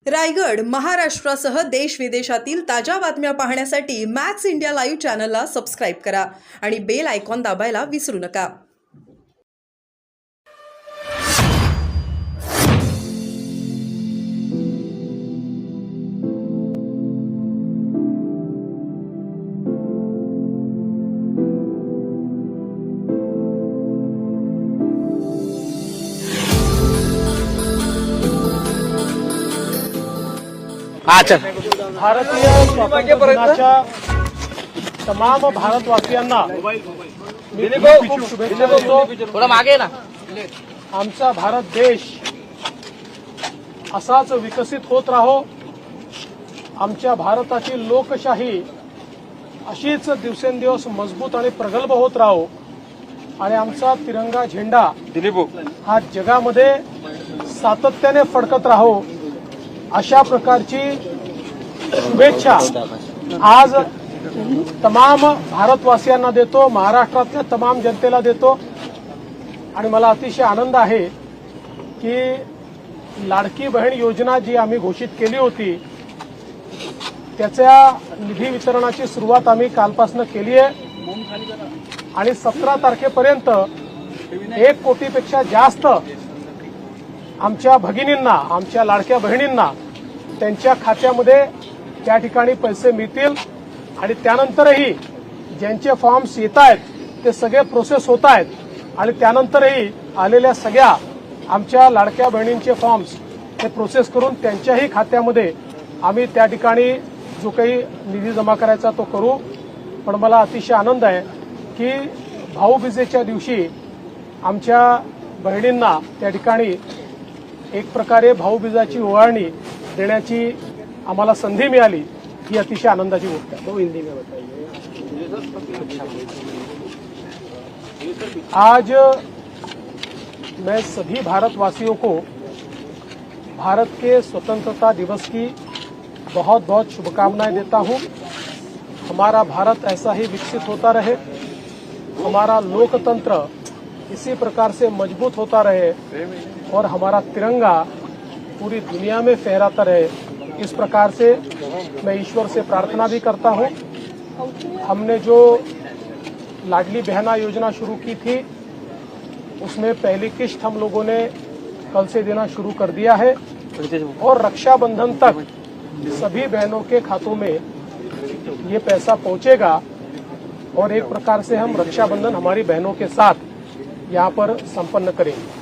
रायगड, महाराष्ट्रासह देश विदेशातील ताज्या बातम्या पाहण्यासाठी मॅक्स इंडिया लाईव्ह चॅनलला सबस्क्राईब करा आणि बेल आयकॉन दाबायला विसरू नका. भारतीय स्वातंत्र्य दिनाच्या तमाम भारतवासियांना मी खूप शुभेच्छा देतो. थोडं मागे ना. आमचा भारत देश असाच विकसित होत राहो. आमच्या भारताची लोकशाही अशीच दिवसेंदिवस मजबूत आणि प्रगल्भ होत राहो आणि आमचा तिरंगा झेंडा हा जगामध्ये सातत्याने फडकत राहो अशा प्रकारची शुभेच्छा आज तमाम भारतवासियांना देतो, महाराष्ट्रातल्या तमाम जनतेला देतो. आणि मला अतिशय आनंद आहे की लाडकी बहीण योजना जी आम्ही घोषित केली होती त्याच्या निधी वितरणाची सुरुवात आम्ही कालपासून केली आहे आणि 17 तारखेपर्यंत 1 कोटीपेक्षा जास्त आमच्या भगिनींना, आमच्या लाडक्या बहिणींना त्यांच्या खात्यामध्ये त्या ठिकाणी पैसे मिळतील आणि त्यानंतरही ज्यांचे फॉर्म्स येत आहेत ते सगळे प्रोसेस होत आहेत आणि त्यानंतरही आलेल्या सगळ्या आमच्या लाडक्या बहिणींचे फॉर्म्स हे प्रोसेस करून त्यांच्याही खात्यामध्ये आम्ही त्या ठिकाणी जो काही निधी जमा करायचा तो करू. पण मला अतिशय आनंद आहे की भाऊबीजेच्या दिवशी आमच्या बहिणींना त्या ठिकाणी एक प्रकारे भाऊबीजाची ओवाळणी देण्याची आम्हाला संधी मिळाली, ही अतिशय आनंदाची गोष्ट आहे. तो हिंदी में बताइए. आज मैं सभी भारतवासियों को भारत के स्वतंत्रता दिवस की बहुत बहुत शुभकामनाएं देता हूं. हमारा भारत ऐसा ही विकसित होता रहे, हमारा लोकतंत्र इसी प्रकार से मजबूत होता रहे और हमारा तिरंगा पूरी दुनिया में फहराता रहे. इस प्रकार से मैं ईश्वर से प्रार्थना भी करता हूं. हमने जो लाडली बहना योजना शुरू की थी उसमें पहली किश्त हम लोगों ने कल से देना शुरू कर दिया है और रक्षाबंधन तक सभी बहनों के खातों में ये पैसा पहुंचेगा और एक प्रकार से हम रक्षाबंधन हमारी बहनों के साथ यहाँ पर संपन्न करेंगे.